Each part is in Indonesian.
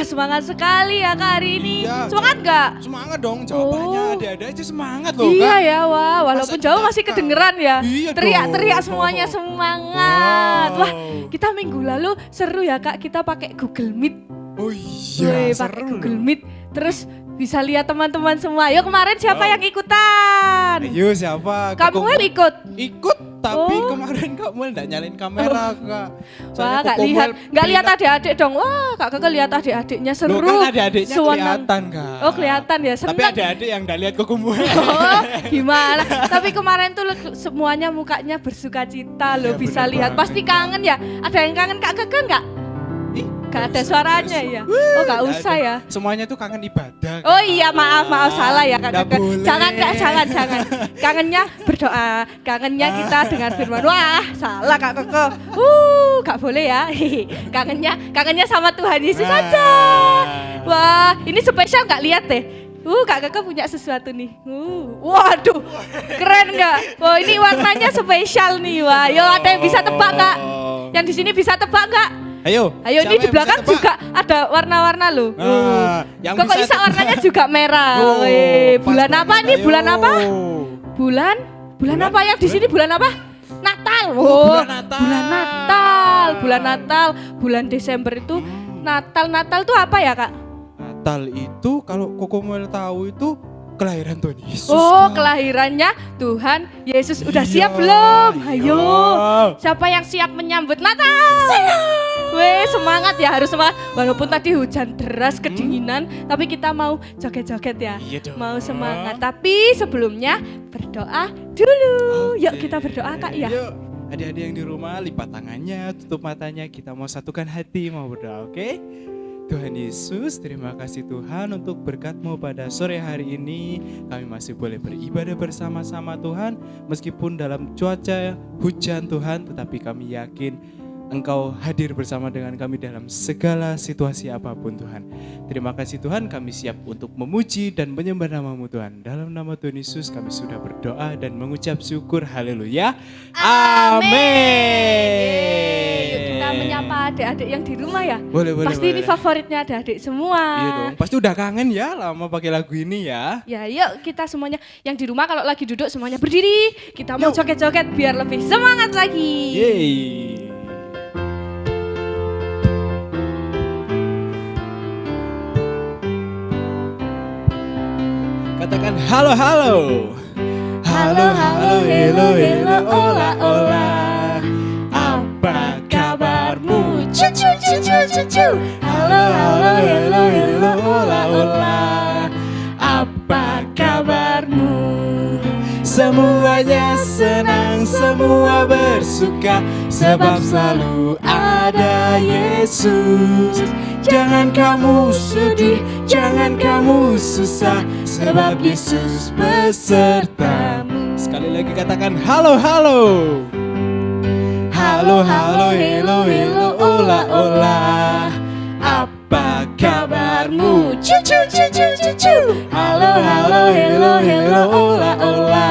bersemangat sekali ya Kak hari ini. Iya, Semangat nggak? Semangat dong, jawabannya ada-ada aja semangat loh Iya Kak. ya, wah walaupun Masa jauh masih Kak? kedengeran ya. Iya Teriak-teriak dong. semuanya semangat. Wow. Wah, kita minggu lalu seru ya Kak, kita pakai Google Meet. Oh iya, Wih, seru pakai loh. Google Meet. Terus bisa lihat teman-teman semua. Yuk kemarin siapa Wow. yang ikutan? Ayo siapa? Kamuel ikut. Ikut, tapi Oh. kemarin Kamuel enggak nyalain kamera Kak. Wah, Kak gak lihat, gak lihat adik-adik dong. Wah, Kak Keke lihat adik-adiknya seru. Loh kan adik-adiknya Sewenang. kelihatan Kak. Oh kelihatan ya, senang. Tapi adik-adik yang enggak lihat Kokomuel. Oh, gimana? Tapi kemarin tuh semuanya mukanya bersuka cita loh, Iya, bisa bener lihat. banget. Pasti kangen ya. Ada yang kangen Kak Keke enggak? Ih, Gak ada suaranya ya. Oh, gak nggak usah ada. ya. Semuanya tuh kangen ibadah. Oh Kak. iya, maaf salah ya Kak Nggak Keke. boleh. Jangan Kak, jangan. Kangennya berdoa, kangennya kita dengar firman. Wah, salah Kak Keke. Gak boleh ya. Kangennya sama Tuhan Yesus aja. Wah, ini spesial gak lihat deh. Kak Keke punya sesuatu nih. Waduh, keren nggak? Wah, ini warnanya spesial nih. Wah, yo ada yang bisa tebak Kak? Yang di sini bisa tebak nggak? Ayo. Ayo, ini siapa di yang belakang bisa tebak? juga ada warna-warna loh. Yang Kok bisa bisa warnanya juga merah? Oh, Wih, pas bulan apa banget, nih? ayo. Bulan apa? Bulan Bulan? apa yang di sini bulan apa? Natal. Oh, bulan Natal. Bulan Natal. Bulan Desember itu Natal tuh apa ya Kak? Natal itu kalau Kokomuel tahu itu kelahiran Tuhan Yesus. Oh, Kak. kelahirannya Tuhan Yesus. Udah Iya, siap belum? iya. Ayo. Siapa yang siap menyambut Natal? Weh, semangat ya, harus semangat. Walaupun tadi hujan deras, kedinginan, tapi kita mau joget-joget ya. Iya dong. Mau semangat. Tapi sebelumnya berdoa dulu. Oke. Yuk kita berdoa Kak ya. Yuk, adik-adik yang di rumah lipat tangannya, tutup matanya, kita mau satukan hati, mau berdoa, oke? Tuhan Yesus, terima kasih Tuhan untuk berkat-Mu pada sore hari ini. Kami masih boleh beribadah bersama-sama Tuhan, meskipun dalam cuaca hujan Tuhan, tetapi kami yakin Engkau hadir bersama dengan kami dalam segala situasi apapun Tuhan. Terima kasih Tuhan, kami siap untuk memuji dan menyembah nama-Mu Tuhan. Dalam nama Tuhan Yesus kami sudah berdoa dan mengucap syukur, haleluya. Amin. Yuk kita menyapa adik-adik yang di rumah ya. Boleh. Pasti ini favoritnya adik-adik semua. Iya dong, pasti udah kangen ya lama pakai lagu ini ya. Ya yuk kita semuanya yang di rumah kalau lagi duduk semuanya berdiri. Kita mau Yuk. joget-joget biar lebih semangat lagi. Yeay. Katakan halo halo. Halo, hello, ola, ola. Apa kabarmu? Cucu, cucu, cucu. Halo, hello, ola, ola. Apa kabarmu? Semuanya senang, semua bersuka, sebab selalu ada Yesus. Jangan kamu sedih, jangan kamu susah, sebab Yesus besertamu. Sekali lagi katakan halo halo. Halo halo, hello, ola, ola. Apa kabarmu? Cucu, cucu, cucu. Halo, hello, ola, ola.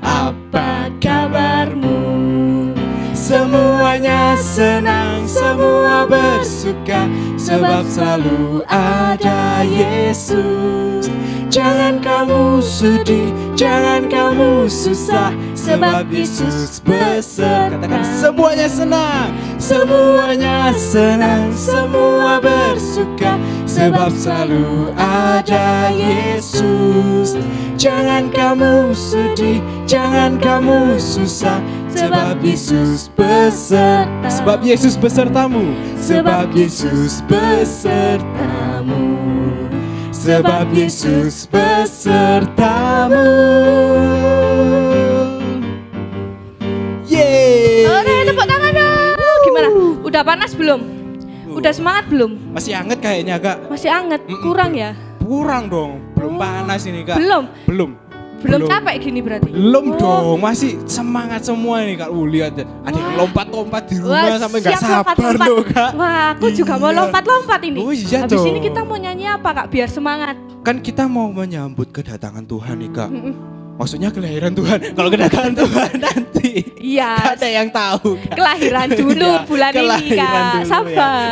Apa kabarmu? Semuanya senang, semua bersuka, sebab selalu ada Yesus. Jangan kamu sedih, jangan kamu susah, sebab Yesus beserta. Katakan semuanya senang, semuanya senang, semua bersuka, sebab selalu ada Yesus. Jangan kamu sedih, jangan kamu susah, sebab Yesus beserta. Sebab Yesus besertamu, sebab Yesus besertamu. Sebab Yesus besertamu. Yeay. Oke, tepuk tangan dong. Gimana? Udah panas belum? Udah semangat belum? Masih hangat kayaknya Kak. Masih anget? Kurang ya? Kurang dong. Belum panas ini Kak. Belum? Belum. Capek gini berarti? Belum Oh. dong. Masih semangat semua ini Kak. Lihat deh. Ada yang lompat-lompat di rumah Wah, sampai nggak siap sabar lompat-lompat. loh Kak. Wah, aku juga mau Iya. lompat-lompat ini. Oh iya Habis dong. ini kita mau nyanyi apa Kak biar semangat? Kan kita mau menyambut kedatangan Tuhan nih Kak. Mm-mm. Maksudnya kelahiran Tuhan. Kalau kedatangan Tuhan nanti. Iya. Gak ada yang tahu. Kak. Kelahiran dulu Iya, bulan ini kelahiran Kak. dulu, ya. Sabar.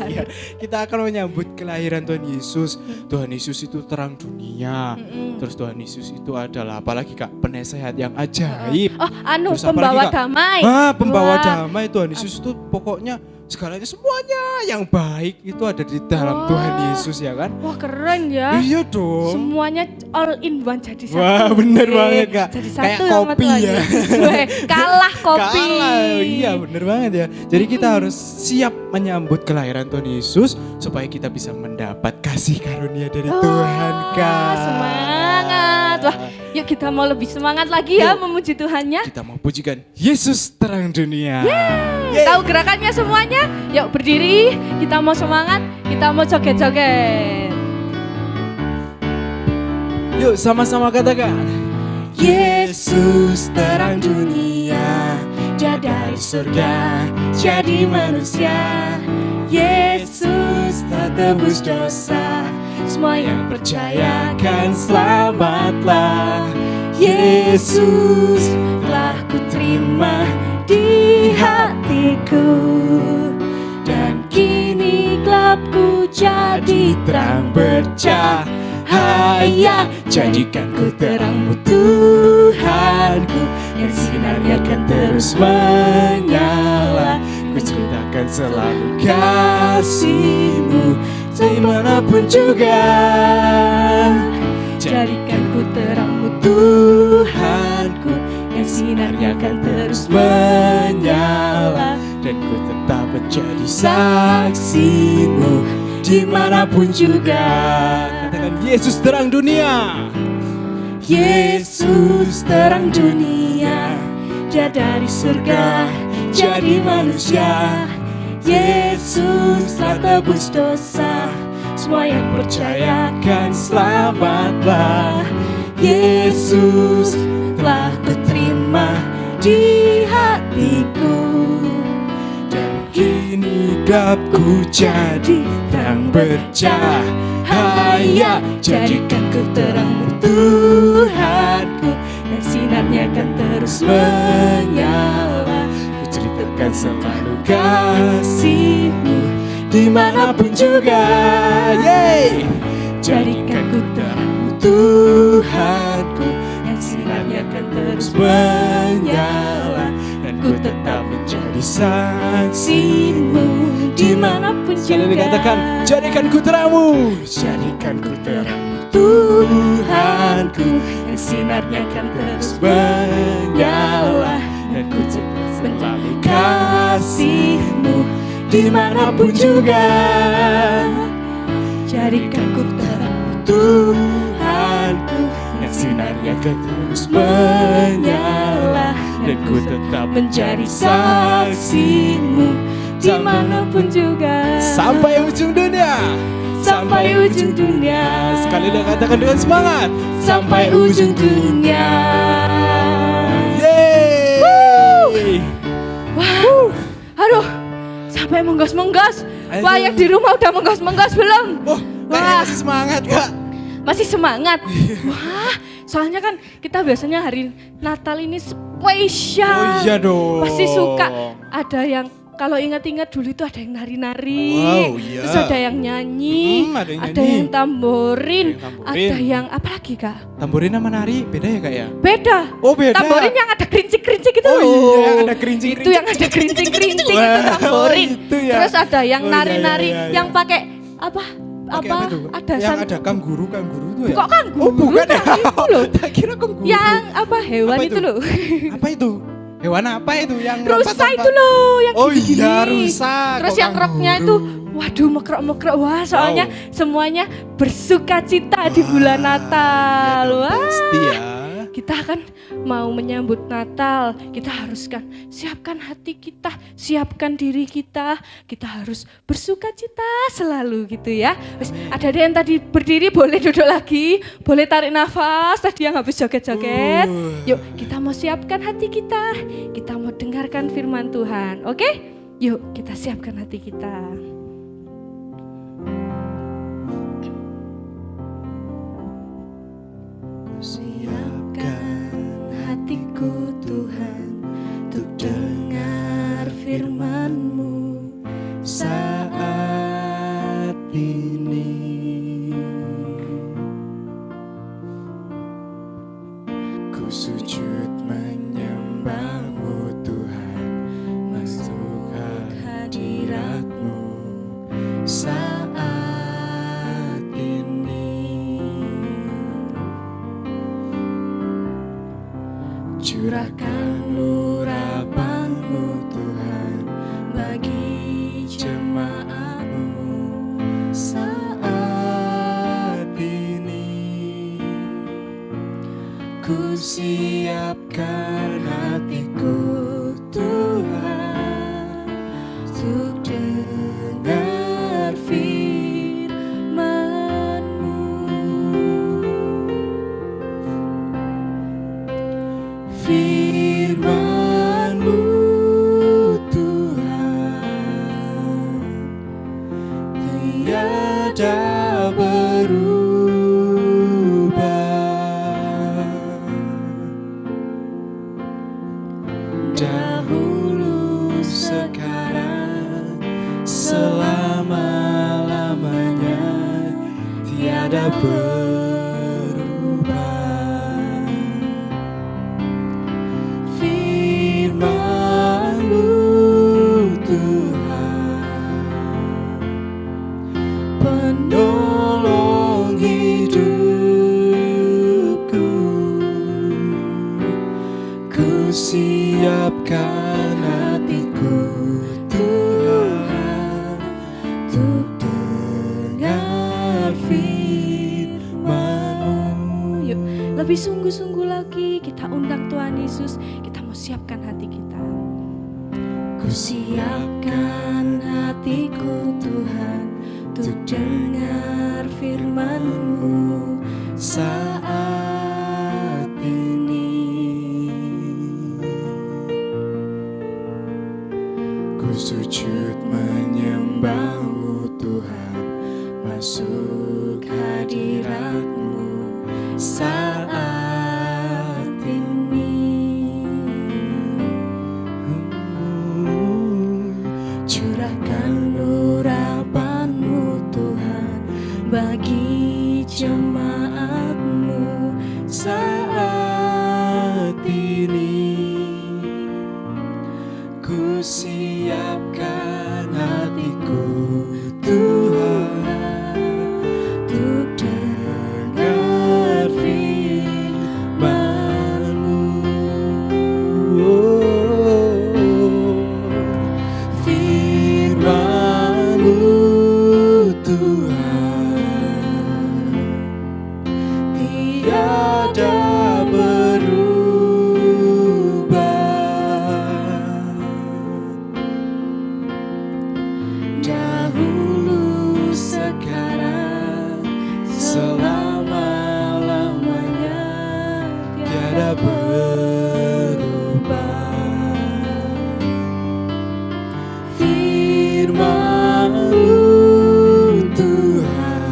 Iya. Kita akan menyambut kelahiran Tuhan Yesus. Tuhan Yesus itu terang dunia. Terus Tuhan Yesus itu adalah apalagi Kak, penasehat yang ajaib. Oh, Terus apalagi, pembawa Kak? damai. Pembawa Wah. damai. Tuhan Yesus itu pokoknya segalanya semuanya yang baik itu ada di dalam Wah. Tuhan Yesus ya kan? Wah, keren ya. Iya dong. Semuanya all in one jadi satu. Wah, bener banget, Kak. Jadi Kayak satu sama kopi Tuhan ya. Yesus. Weh, kalah kopi. Kalah, iya bener banget ya. Jadi kita harus siap menyambut kelahiran Tuhan Yesus supaya kita bisa mendapat kasih karunia dari Tuhan, Kak. Semangat. Wah, yuk kita mau lebih semangat lagi ya Yuk. memuji Tuhannya. Kita mau pujikan Yesus terang dunia. Yeay. Tahu gerakannya semuanya? Yuk berdiri, kita mau semangat, kita mau joget-joget. Yuk sama-sama katakan. Yesus terang dunia, Dia dari surga jadi manusia. Yesus telah tebus dosa, semua yang percaya kan selamatlah. Yesus telah kuterima di hatiku, dan kini gelapku jadi terang bercahaya. Jadikan ku terangmu Tuhanku, yang sinarnya akan terus menyala. Ku ceritakan selalu kasih-Mu dimanapun juga. Jadikan ku terangmu Tuhanku, yang sinarnya akan terus menyala. Dan ku tetap menjadi saksi-Mu dimanapun juga. Katakan Yesus terang dunia. Yesus terang dunia, Dia dari surga jadi manusia. Yesus telah tebus dosa, semua yang percaya kan selamatlah. Yesus telah kuterima di hatiku, dan kini gelapku jadi terang bercahaya. Jadikan ku terangmu Tuhanku, dan sinarnya akan terus menyala. Ku ceritakan selalu kasih-Mu dimanapun juga. Yeay. Jadikan ku terangmu Tuhanku, yang sinarnya akan terus menyala. Dan ku tetap menjadi saksi-Mu dimanapun juga. Sekali dikatakan, jadikan ku terangmu. Jadikan ku terangmu Tuhanku, yang sinarnya akan terus menyala. Dan ku ceritakan selalu kasih-Mu dimanapun juga. Jadikan ku terangmu Tuhanku, yang sinarnya akan terus menyala. Dan ku tetap menjadi saksi-Mu dimanapun juga. Sampai ujung dunia. Sampai ujung dunia. Sekali lagi katakan dengan semangat. Sampai ujung dunia. Yeay. Wah, aduh, sampai menggos-menggos. Wah, yang di rumah udah menggos-menggos belum? Oh, Wah. masih semangat Kak. Masih semangat. Wah, soalnya kan kita biasanya hari Natal ini spesial. Oh iya dong. Pasti suka. Ada yang kalau ingat-ingat dulu itu ada yang nari-nari, Wow, iya. terus ada yang nyanyi, ada yang ada nyanyi. yang tamborin, Ada yang tamborin. ada yang apa lagi Kak? Tamborin sama nari beda ya Kak ya? Beda. Oh beda. Tamborin yang ada kerincing-kerincing itu Oh loh. iya, yang ada kerincing-kerincing. Itu yang ada kerincing-kerincing itu Wah, tamborin. itu ya. Terus ada yang Oh, iya, nari-nari iya, iya, yang iya. pakai apa? Pakai Apa? itu? Ada yang ada kangguru itu ya? Kok kangguru? Oh bukan ya? Itu loh. Tak kira kangguru. Yang apa hewan Apa itu itu? loh. Apa itu? Hewan apa itu yang Rusa lompat-lompat? itu loh yang Oh gini-gini. iya rusa. Terus kok yang roknya itu kangguru? waduh mekrok-mekrok. Wah, soalnya Wow. semuanya bersuka cita di bulan Natal. Iya dong, Wah. pasti ya. Kita kan mau menyambut Natal, kita harus kan siapkan hati kita, siapkan diri kita harus bersuka cita selalu gitu ya. Wes, ada yang tadi berdiri boleh duduk lagi, boleh tarik nafas, tadi yang habis joget-joget. Yuk kita mau siapkan hati kita mau dengarkan firman Tuhan, oke? Yuk kita siapkan hati kita. Siapkan Ku sujud menyembah-Mu Tuhan, masuk hadirat-Mu saat ini. Curahkan urapan-Mu Tuhan bagi jemaat-Mu saat ini. Ku siapkan hatiku Tuhan untuk dengar firman-Mu. Firman-Mu Tuhan tiada berubah. Dahulu, sekarang, selama-lamanya tiada berubah. Firman-Mu Tuhan, penolong hidupku. Ku siapkan hatiku Tuhan untuk dengar firman-Mu. Yuk, lebih sungguh-sungguh lagi kita undang Tuhan Yesus. Kita mau siapkan hati kita. Ku siapkan hatiku Tuhan untuk dengar firman-Mu saat ini. Ku sujud menyembah-Mu Tuhan, masuk hadirat-Mu saat ini. Curahkan urapan-Mu Tuhan bagi jemaat-Mu saat ini. Ku siapkan hatiku Tuhan untuk dengar firman-Mu. Firman-Mu Tuhan tiada berubah. Dahulu, sekarang, selama-lamanya tiada berubah. Firman-Mu Tuhan,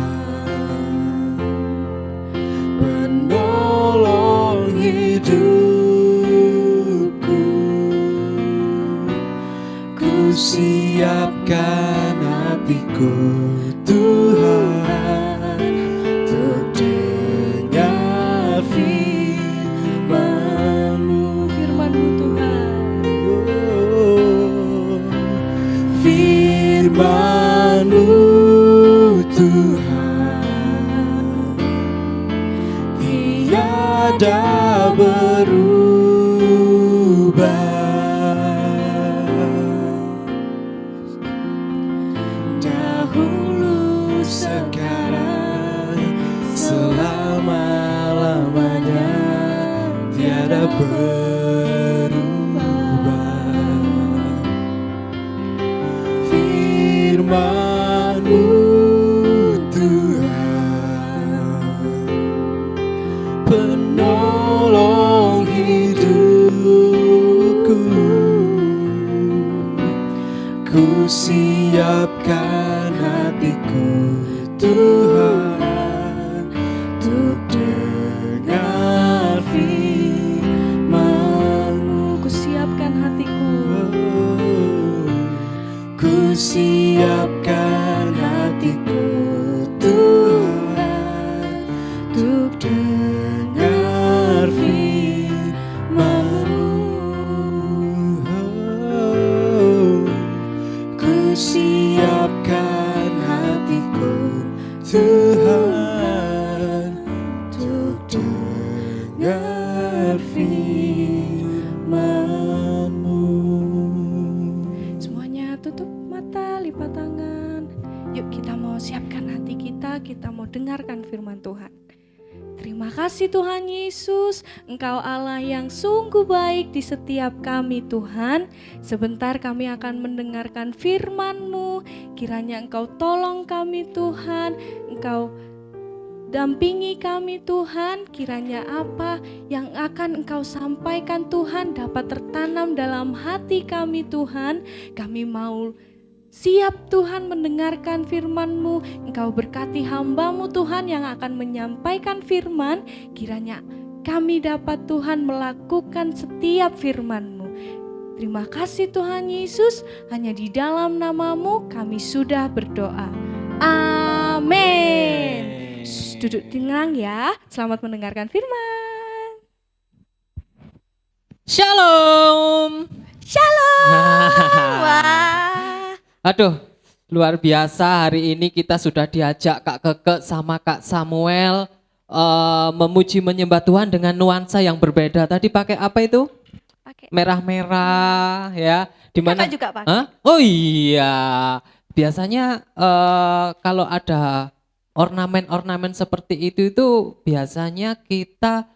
penolong hidupku. Ku siapkan hatiku Tuhan untuk dengar firman-Mu. Firman-Mu Tuhan. Firman-Mu Tuhan tiada berubah. Dahulu, sekarang, selama-lamanya tiada berubah. Firman-Mu Tuhan, penolong hidupku. Ku siapkan hatiku Tuhan untuk dengar firman-Mu. mendengar firman-Mu. Semuanya tutup mata, lipat tangan. Yuk kita mau siapkan hati kita mau dengarkan firman Tuhan. Terima kasih Tuhan Yesus, Engkau Allah yang sungguh baik di setiap kami Tuhan. Sebentar kami akan mendengarkan firman-Mu, kiranya Engkau tolong kami Tuhan, Engkau dampingi kami Tuhan, kiranya apa yang akan Engkau sampaikan Tuhan dapat tertanam dalam hati kami Tuhan. Kami mau siap Tuhan mendengarkan firman-Mu. Engkau berkati hamba-Mu Tuhan yang akan menyampaikan firman. Kiranya kami dapat Tuhan melakukan setiap firman-Mu. Terima kasih Tuhan Yesus. Hanya di dalam nama-Mu kami sudah berdoa. Amin. Duduk tenang ya. Selamat mendengarkan firman. Shalom. Shalom. Wah. Aduh, luar biasa hari ini kita sudah diajak Kak Keke sama Kak Samuel memuji menyembah Tuhan dengan nuansa yang berbeda. Tadi pakai apa itu? Pakai. Merah-merah ya. Di mana? Kakak juga pakai. Hah? Oh iya. Biasanya kalau ada ornamen-ornamen seperti itu biasanya kita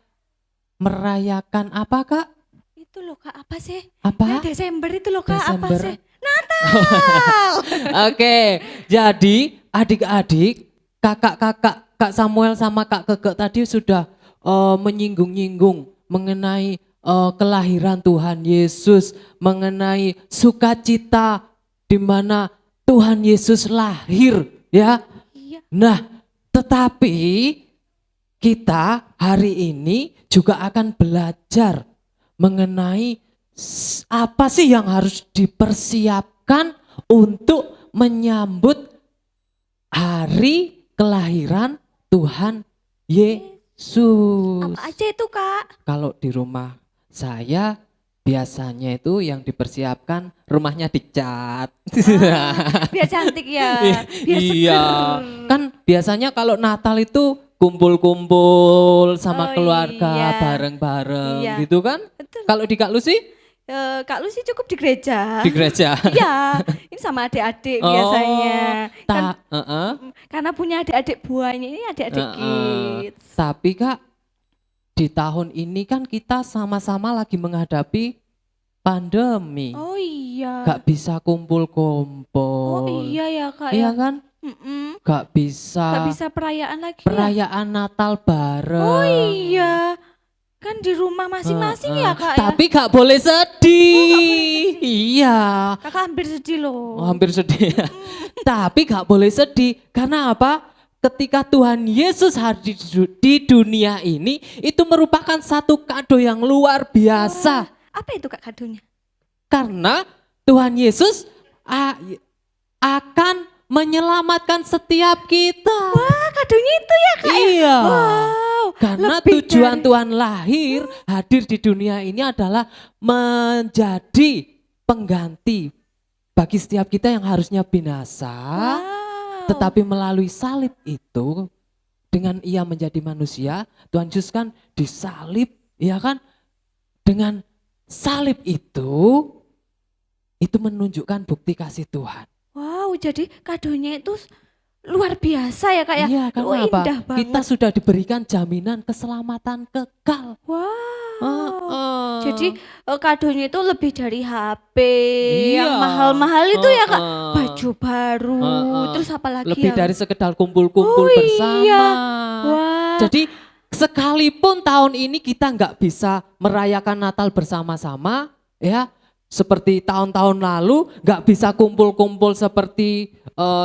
merayakan apa Kak? Itu loh Kak, apa sih? Apa? Yang Desember itu loh Kak, Desember. apa sih? Natal. Oke, jadi adik-adik, kakak-kakak, Kak Samuel sama Kak Keke tadi sudah menyinggung-nyinggung mengenai kelahiran Tuhan Yesus, mengenai sukacita di mana Tuhan Yesus lahir, ya. Iya. Nah, tetapi kita hari ini juga akan belajar mengenai apa sih yang harus dipersiapkan untuk menyambut hari kelahiran Tuhan Yesus. Apa aja itu Kak? Kalau di rumah saya biasanya itu yang dipersiapkan rumahnya dicat. Biar cantik ya, biar Iya, seger. kan biasanya kalau Natal itu kumpul-kumpul sama Oh, keluarga iya. bareng-bareng Iya. gitu kan. Betul. Kalau di Kak Lucy Kak Lu sih cukup di gereja. di gereja. Iya, ini sama adik-adik Oh, biasanya. Kan Heeh. karena punya adik-adik buahnya, ini adik-adik kids. Tapi Kak, di tahun ini kan kita sama-sama lagi menghadapi pandemi. Oh iya. Gak bisa kumpul-kumpul. Oh iya ya Kak Iya ya. kan? Mm-mm. Gak bisa Gak bisa perayaan lagi ya. perayaan Natal bareng. Oh iya. Kan di rumah masing-masing ya Kak ya. Tapi gak boleh sedih. Iya. Kakak hampir sedih loh. Hampir sedih. Tapi gak boleh sedih. Karena apa? Ketika Tuhan Yesus hadir di dunia ini, itu merupakan satu kado yang luar biasa. Apa itu Kak kadonya? Karena Tuhan Yesus akan menyelamatkan setiap kita. Wah kadonya itu ya Kak ya. Iya. Wow. Karena lebih tujuan dari- Tuhan lahir, hadir di dunia ini adalah menjadi pengganti bagi setiap kita yang harusnya binasa. Wow. Tetapi melalui salib itu, dengan ia menjadi manusia, Tuhan Yesus kan disalib, ya kan? Dengan salib itu menunjukkan bukti kasih Tuhan. Wow, jadi kadonya itu luar biasa ya Kak ya. Iya, karena Oh, apa? indah banget. Kita sudah diberikan jaminan keselamatan kekal. Wow. Jadi kadonya itu lebih dari HP Iya. yang mahal-mahal itu ya Kak. Heeh. Baju baru, terus apa lagi Lebih ya? dari sekedar kumpul-kumpul Oh, bersama. iya. Wah. Jadi sekalipun tahun ini kita nggak bisa merayakan Natal bersama-sama, ya seperti tahun-tahun lalu, nggak bisa kumpul-kumpul seperti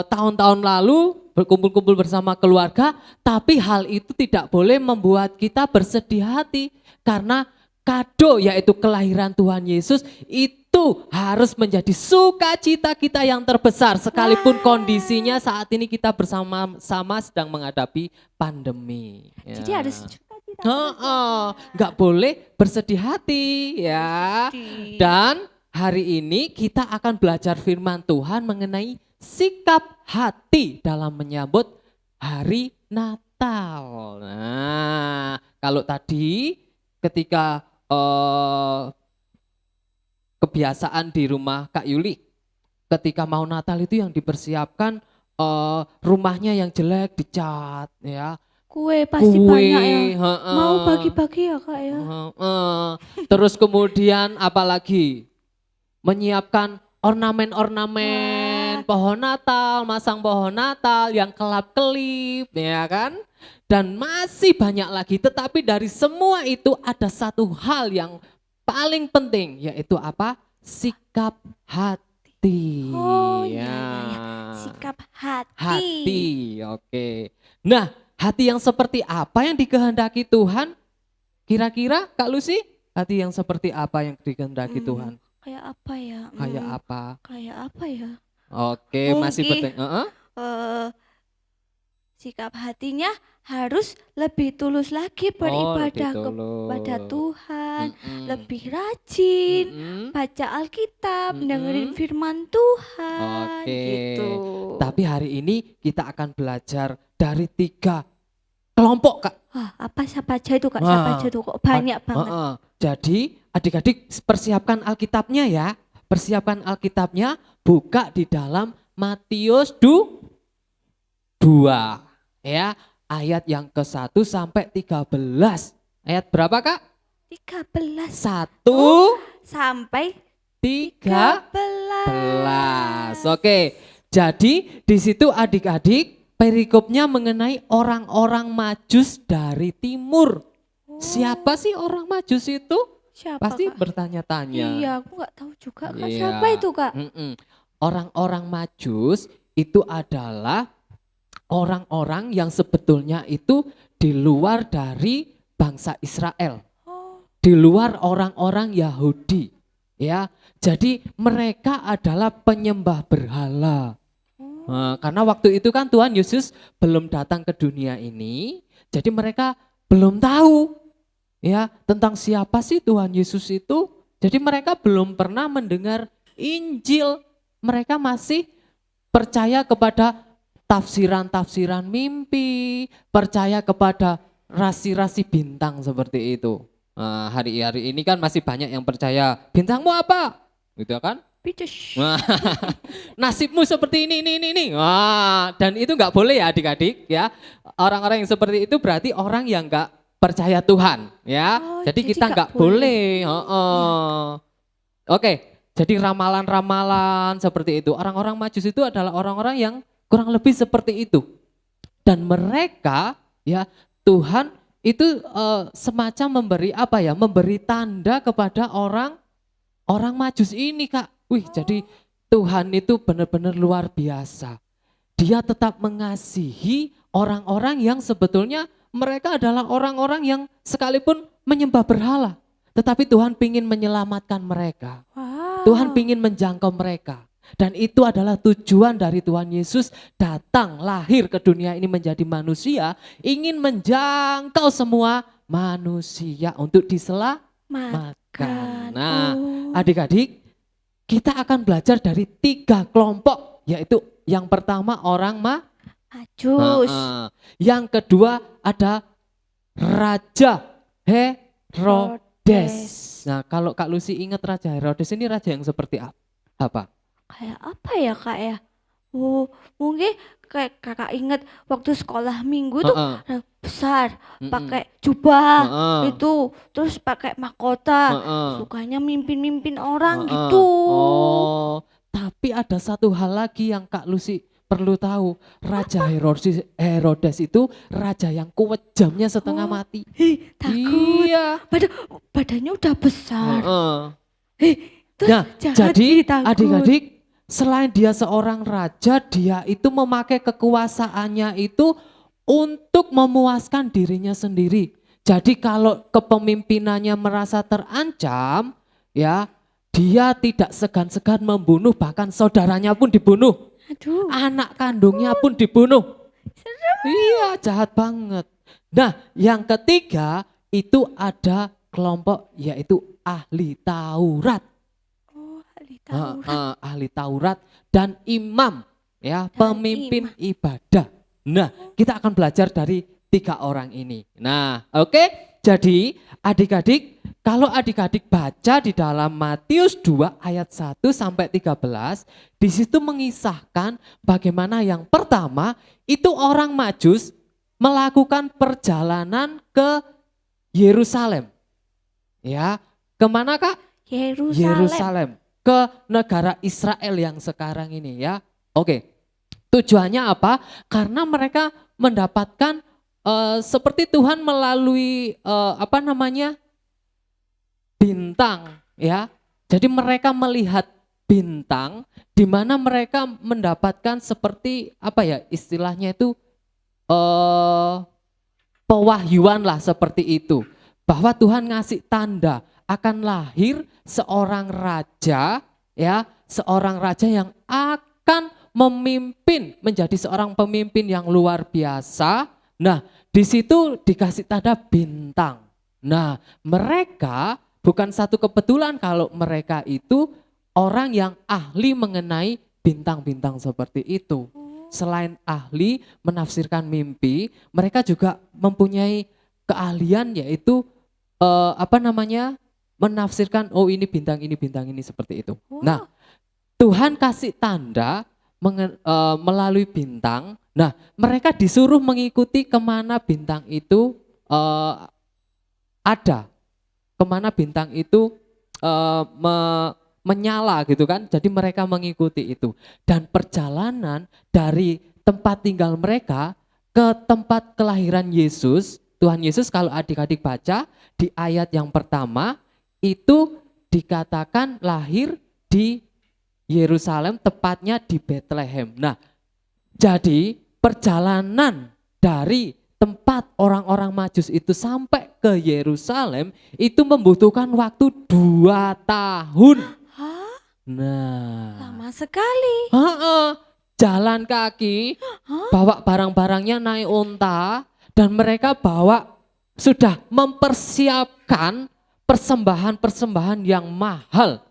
tahun-tahun lalu berkumpul-kumpul bersama keluarga, tapi hal itu tidak boleh membuat kita bersedih hati karena kado yaitu kelahiran Tuhan Yesus itu harus menjadi sukacita kita yang terbesar sekalipun kondisinya saat ini kita bersama-sama sedang menghadapi pandemi. Jadi Ya. harus sukacita. Nggak boleh bersedih hati ya. Sedih. Dan hari ini kita akan belajar firman Tuhan mengenai sikap hati dalam menyambut hari Natal. Nah, kalau tadi ketika kebiasaan di rumah Kak Yuli, ketika mau Natal itu yang dipersiapkan rumahnya yang jelek dicat ya, Kue pasti kue, banyak ya. heeh. Mau bagi-bagi ya Kak ya. Heeh. Terus kemudian apalagi menyiapkan ornamen-ornamen pohon Natal, masang pohon Natal yang kelap-kelip ya kan? Dan masih banyak lagi, tetapi dari semua itu ada satu hal yang paling penting, yaitu apa? Sikap hati. Oh iya, Ya. iya, iya. Sikap hati. Hati, oke. Nah, hati yang seperti apa yang dikehendaki Tuhan? Kira-kira Kak Lucy, hati yang seperti apa yang dikehendaki Tuhan? Kayak apa ya? Kayak apa? Kayak apa ya? Oke, masih Mungkin bertanya. eh, sikap hatinya harus lebih tulus lagi beribadah lebih kepada tulus. Tuhan, Mm-mm. lebih rajin Mm-mm. baca Alkitab, Mm-mm. dengerin firman Tuhan, Oke. gitu. Tapi hari ini kita akan belajar dari 3 kelompok, Kak. Wah, apa siapa aja itu Kak? Wah, Siapa aja tuh kok banyak banget? Jadi adik-adik persiapkan Alkitabnya ya. Persiapkan Alkitabnya, buka di dalam Matius 2 ya, ayat yang ke-1 sampai 13. Ayat berapa Kak? 13 1 sampai 13. Oke. Jadi di situ adik-adik perikopnya mengenai orang-orang Majus dari timur. Siapa sih orang Majus itu? Siapa Pasti Kak? bertanya-tanya. Iya, aku nggak tahu juga Kak. Iya. Siapa itu Kak? Orang-orang Majus itu adalah orang-orang yang sebetulnya itu di luar dari bangsa Israel, Oh, di luar orang-orang Yahudi, ya. Jadi mereka adalah penyembah berhala. Karena waktu itu kan Tuhan Yesus belum datang ke dunia ini, jadi mereka belum tahu ya tentang siapa sih Tuhan Yesus itu. Jadi mereka belum pernah mendengar Injil. Mereka masih percaya kepada tafsiran-tafsiran mimpi, percaya kepada rasi-rasi bintang seperti itu. Hari-hari ini kan masih banyak yang percaya bintangmu apa, gitu kan? Pices. Nasibmu seperti ini. Dan itu nggak boleh ya adik-adik ya. Orang-orang yang seperti itu berarti orang yang nggak percaya Tuhan ya. Oh, jadi jadi kita nggak nggak boleh. Oke, jadi ramalan-ramalan seperti itu. Orang-orang Majus itu adalah orang-orang yang kurang lebih seperti itu. Dan mereka ya Tuhan itu semacam memberi apa ya? Memberi tanda kepada orang Majus ini Kak. Wih, jadi Tuhan itu benar-benar luar biasa. Dia tetap mengasihi orang-orang yang sebetulnya mereka adalah orang-orang yang sekalipun menyembah berhala. Tetapi Tuhan ingin menyelamatkan mereka. Wow. Tuhan ingin menjangkau mereka. Dan itu adalah tujuan dari Tuhan Yesus datang lahir ke dunia ini menjadi manusia. Ingin menjangkau semua manusia untuk diselamatkan. Nah, adik-adik, kita akan belajar dari 3 kelompok, yaitu yang pertama orang Majus. Yang kedua ada Raja Herodes. Nah, kalau Kak Lucy ingat Raja Herodes ini raja yang seperti apa? Kayak apa ya Kak ya? Mungkin kayak Kakak inget waktu sekolah minggu tuh besar, pakai jubah itu, terus pakai mahkota, sukanya mimpin-mimpin orang gitu. Oh, tapi ada satu hal lagi yang Kak Lucy perlu tahu. Raja Herodes itu raja yang kejamnya setengah mati. Takut. Iya. Badannya udah besar. Terus Nah, jahat, jadi takut. adik-adik, selain dia seorang raja, dia itu memakai kekuasaannya itu untuk memuaskan dirinya sendiri. Jadi kalau kepemimpinannya merasa terancam, ya, dia tidak segan-segan membunuh, bahkan saudaranya pun dibunuh. Aduh. Anak kandungnya pun dibunuh. Iya, jahat banget. Nah, yang ketiga itu ada kelompok yaitu ahli Taurat. Oh, ahli Taurat. Ahli Taurat dan imam, ya, pemimpin ibadah. Nah, kita akan belajar dari 3 orang ini. Nah, oke. jadi adik-adik, kalau adik-adik baca di dalam Matius 2 ayat 1 sampai 13, di situ mengisahkan bagaimana yang pertama itu orang Majus melakukan perjalanan ke Yerusalem. Ya, kemana Kak? Yerusalem. Ke negara Israel yang sekarang ini ya. Oke, tujuannya apa? Karena mereka mendapatkan seperti Tuhan melalui bintang ya. Jadi mereka melihat bintang di mana mereka mendapatkan seperti istilahnya itu pewahyuan lah seperti itu. Bahwa Tuhan ngasih tanda akan lahir seorang raja ya, seorang raja yang akan memimpin, menjadi seorang pemimpin yang luar biasa. Nah, di situ dikasih tanda bintang. Nah, mereka bukan satu kebetulan kalau mereka itu orang yang ahli mengenai bintang-bintang seperti itu. Selain ahli menafsirkan mimpi, mereka juga mempunyai keahlian yaitu menafsirkan ini bintang ini seperti itu. Nah, Tuhan kasih tanda melalui bintang. Nah, mereka disuruh mengikuti kemana bintang itu ada, kemana bintang itu menyala gitu kan. Jadi mereka mengikuti itu. Dan perjalanan dari tempat tinggal mereka ke tempat kelahiran Yesus, Tuhan Yesus kalau adik-adik baca di ayat yang pertama itu dikatakan lahir di Yerusalem, tepatnya di Bethlehem. Nah, jadi perjalanan dari tempat orang-orang Majus itu sampai ke Yerusalem itu membutuhkan waktu 2 tahun. Hah? Nah, Lama sekali. jalan kaki, bawa barang-barangnya naik unta, dan mereka sudah mempersiapkan persembahan-persembahan yang mahal.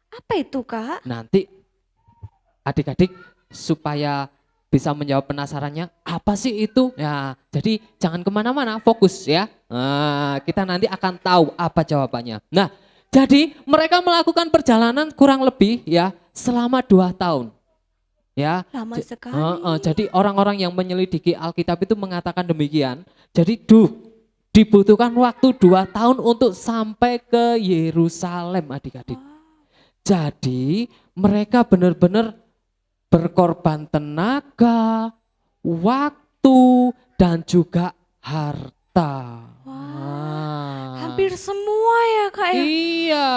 Apa itu Kak? Nanti adik-adik supaya bisa menjawab penasarannya, apa sih itu? Ya, jadi jangan kemana-mana, fokus ya. Nah, kita nanti akan tahu apa jawabannya. Nah, jadi mereka melakukan perjalanan kurang lebih ya selama 2 tahun. Ya, Lama sekali. jadi orang-orang yang menyelidiki Alkitab itu mengatakan demikian. Jadi dibutuhkan waktu 2 tahun untuk sampai ke Yerusalem adik-adik. Jadi mereka benar-benar berkorban tenaga, waktu, dan juga harta. Hampir semua ya Kak ya? Iya.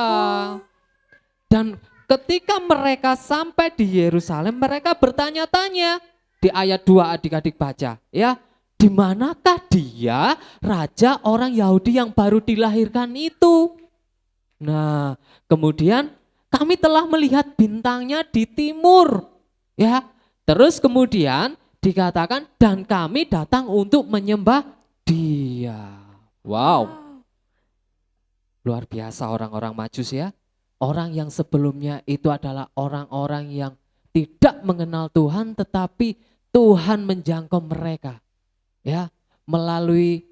Dan ketika mereka sampai di Yerusalem, mereka bertanya-tanya. Di ayat 2 adik-adik baca ya. Di manakah dia, raja orang Yahudi yang baru dilahirkan itu? Nah, kemudian kami telah melihat bintangnya di timur. Ya, terus kemudian dikatakan dan kami datang untuk menyembah dia. Wow. Luar biasa orang-orang Majus ya. Orang yang sebelumnya itu adalah orang-orang yang tidak mengenal Tuhan, tetapi Tuhan menjangkau mereka. Ya, melalui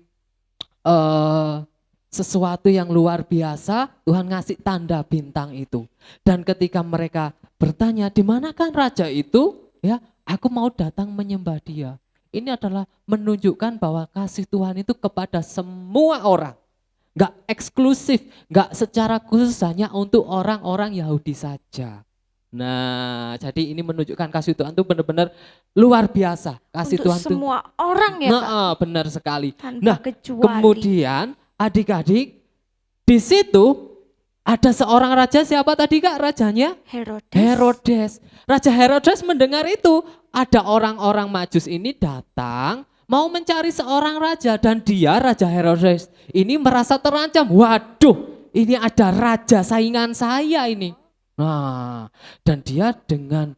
sesuatu yang luar biasa, Tuhan ngasih tanda bintang itu. Dan ketika mereka bertanya, di manakah raja itu? Ya, aku mau datang menyembah dia. Ini adalah menunjukkan bahwa kasih Tuhan itu kepada semua orang. Gak eksklusif, gak secara khusus hanya untuk orang-orang Yahudi saja. Nah, jadi ini menunjukkan kasih Tuhan itu benar-benar luar biasa. Kasih Untuk Tuhan itu semua orang ya Kak? benar sekali. Tanpa kecuali. Kemudian adik-adik, di situ ada seorang raja, siapa tadi Kak rajanya? Herodes. Raja Herodes mendengar itu, ada orang-orang Majus ini datang mau mencari seorang raja, dan dia Raja Herodes ini merasa terancam. Waduh, ini ada raja saingan saya ini. Nah, dan dia dengan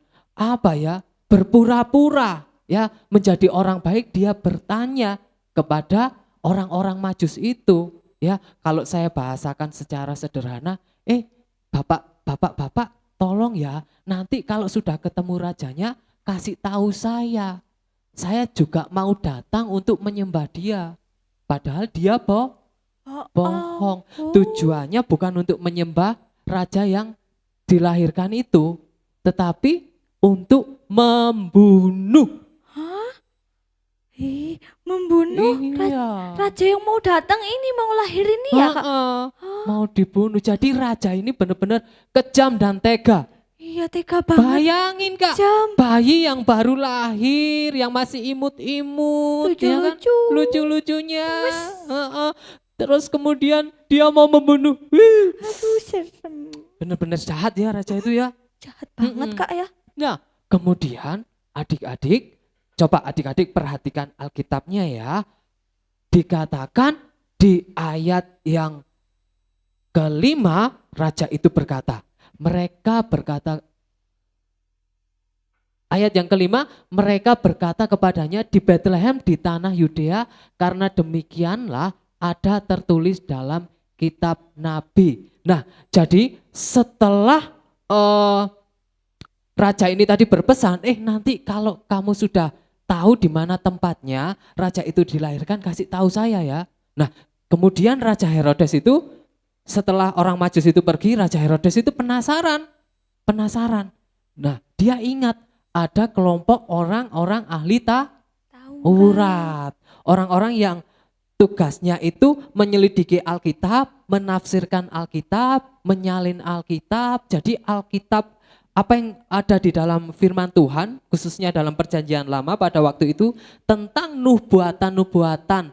berpura-pura ya menjadi orang baik, dia bertanya kepada orang-orang Majus itu ya, kalau saya bahasakan secara sederhana, bapak tolong ya, nanti kalau sudah ketemu rajanya kasih tahu saya juga mau datang untuk menyembah dia. Padahal dia Bohong. Tujuannya bukan untuk menyembah raja yang dilahirkan itu, tetapi untuk membunuh. Membunuh Iya. raja yang mau datang ini, mau lahir ini ya Kak? Heeh, mau dibunuh. Jadi raja ini benar-benar kejam dan tega. Iya tega banget. Bayangin Kak, Jam. bayi yang baru lahir, yang masih imut-imut, ya kan? Lucu-lucu. Lucu-lucunya. Heeh. Terus kemudian dia mau membunuh. Aduh serem. Benar-benar jahat ya raja itu ya. Jahat banget Kak ya. Nah, kemudian adik-adik, coba adik-adik perhatikan Alkitabnya ya. Dikatakan di ayat yang kelima, raja itu berkata, ayat yang kelima, mereka berkata kepadanya di Bethlehem di tanah Yudea, karena demikianlah ada tertulis dalam kitab Nabi. Nah, jadi setelah raja ini tadi berpesan, nanti kalau kamu sudah tahu di mana tempatnya raja itu dilahirkan, kasih tahu saya ya. Nah, kemudian Raja Herodes itu setelah orang Majus itu pergi, Raja Herodes itu penasaran. Nah, dia ingat ada kelompok orang-orang ahli Taurat, orang-orang yang tugasnya itu menyelidiki Alkitab, menafsirkan Alkitab, menyalin Alkitab. Jadi Alkitab, apa yang ada di dalam firman Tuhan, khususnya dalam perjanjian lama pada waktu itu, tentang nubuatan-nubuatan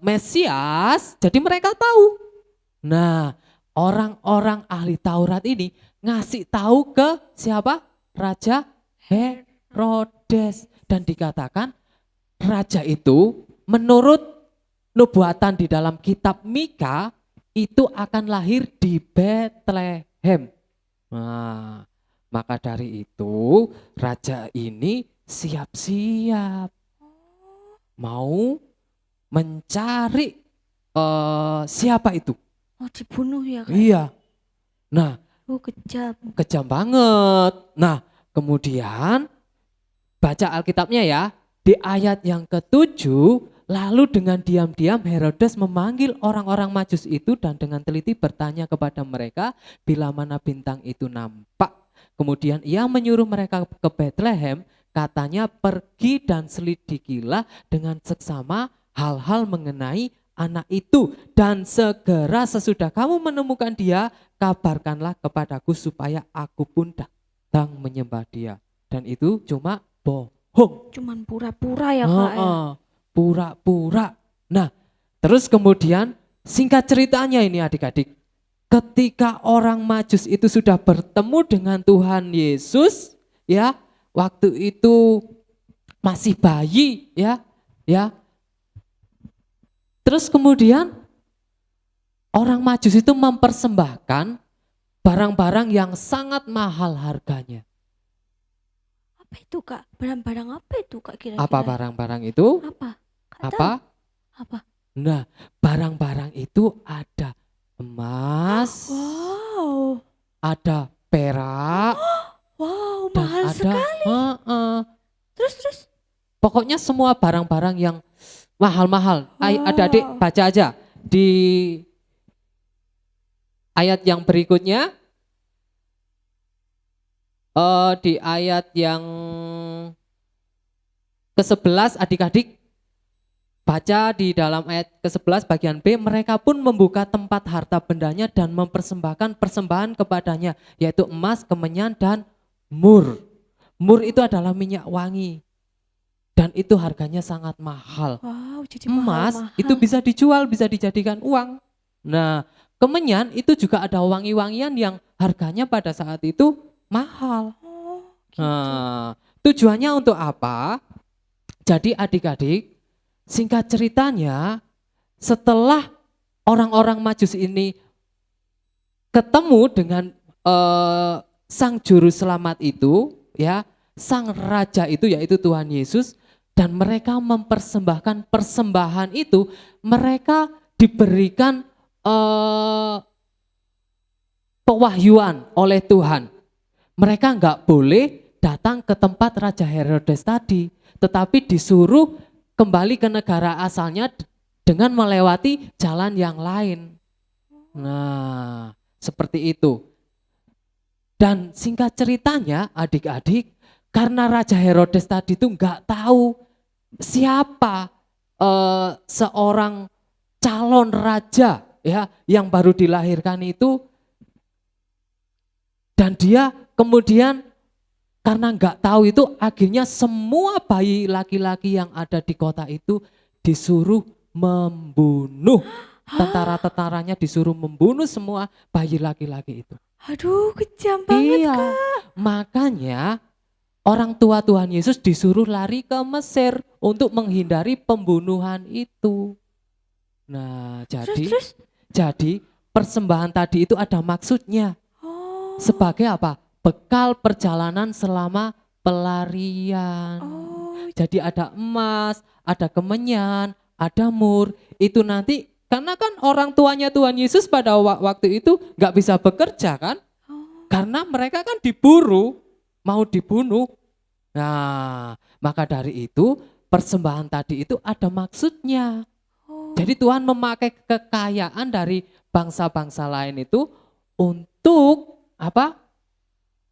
Mesias, jadi mereka tahu. Nah, orang-orang ahli Taurat ini ngasih tahu ke siapa? Raja Herodes. Dan dikatakan raja itu menurut nubuatan di dalam kitab Mika itu akan lahir di Bethlehem. Nah, maka dari itu raja ini siap-siap mau mencari siapa itu. Mau dibunuh ya Kak? Iya. Nah, Kejam. kejam banget. Nah, kemudian baca Alkitabnya ya, di ayat yang ke-7, lalu dengan diam-diam Herodes memanggil orang-orang Majus itu dan dengan teliti bertanya kepada mereka bila mana bintang itu nampak. Kemudian ia menyuruh mereka ke Bethlehem, katanya pergi dan selidikilah dengan seksama hal-hal mengenai anak itu. Dan segera sesudah kamu menemukan dia, kabarkanlah kepadaku supaya aku pun datang menyembah dia. Dan itu cuma bohong. Cuman pura-pura ya Kak ya? Pura-pura. Nah, terus kemudian singkat ceritanya ini adik-adik, ketika orang Majus itu sudah bertemu dengan Tuhan Yesus, ya, waktu itu masih bayi, ya. Terus kemudian orang Majus itu mempersembahkan barang-barang yang sangat mahal harganya. Apa itu Kak? Barang-barang apa itu Kak kira-kira? Apa barang-barang itu? Apa? Apa? Nah, barang-barang itu ada emas, Wow. ada perak, Wow, dan mahal ada sekali. Terus. pokoknya semua barang-barang yang mahal-mahal. Wow. Adik-adik baca aja di ayat yang berikutnya, di ayat yang ke-11, adik-adik baca di dalam ayat ke-11 bagian B, mereka pun membuka tempat harta bendanya dan mempersembahkan persembahan kepadanya, yaitu emas, kemenyan, dan mur. Mur itu adalah minyak wangi dan itu harganya sangat mahal. Wow, jadi Emas mahal-mahal. itu bisa dijual, bisa dijadikan uang. Nah, kemenyan itu juga ada wangi-wangian yang harganya pada saat itu mahal. Oh, gitu. Nah, tujuannya untuk apa? Jadi adik-adik, singkat ceritanya, setelah orang-orang Majus ini ketemu dengan sang juru selamat itu, ya, sang raja itu yaitu Tuhan Yesus, dan mereka mempersembahkan persembahan itu, mereka diberikan pewahyuan oleh Tuhan. Mereka enggak boleh datang ke tempat Raja Herodes tadi, tetapi disuruh kembali ke negara asalnya dengan melewati jalan yang lain. Nah, seperti itu. Dan singkat ceritanya adik-adik, karena Raja Herodes tadi itu nggak tahu siapa seorang calon raja ya yang baru dilahirkan itu, dan dia kemudian karena nggak tahu itu akhirnya semua bayi laki-laki yang ada di kota itu disuruh membunuh. Tentara-tentaranya disuruh membunuh semua bayi laki-laki itu. Aduh, kejam banget, Iya, Kak. makanya orang tua Tuhan Yesus disuruh lari ke Mesir untuk menghindari pembunuhan itu. Nah, Terus? jadi persembahan tadi itu ada maksudnya. Oh. Sebagai apa? Bekal perjalanan selama pelarian. Oh. Jadi ada emas, ada kemenyan, ada mur. Itu nanti karena kan orang tuanya Tuhan Yesus pada waktu itu nggak bisa bekerja kan? Oh. Karena mereka kan diburu, mau dibunuh. Nah, maka dari itu persembahan tadi itu ada maksudnya. Oh. Jadi Tuhan memakai kekayaan dari bangsa-bangsa lain itu untuk apa?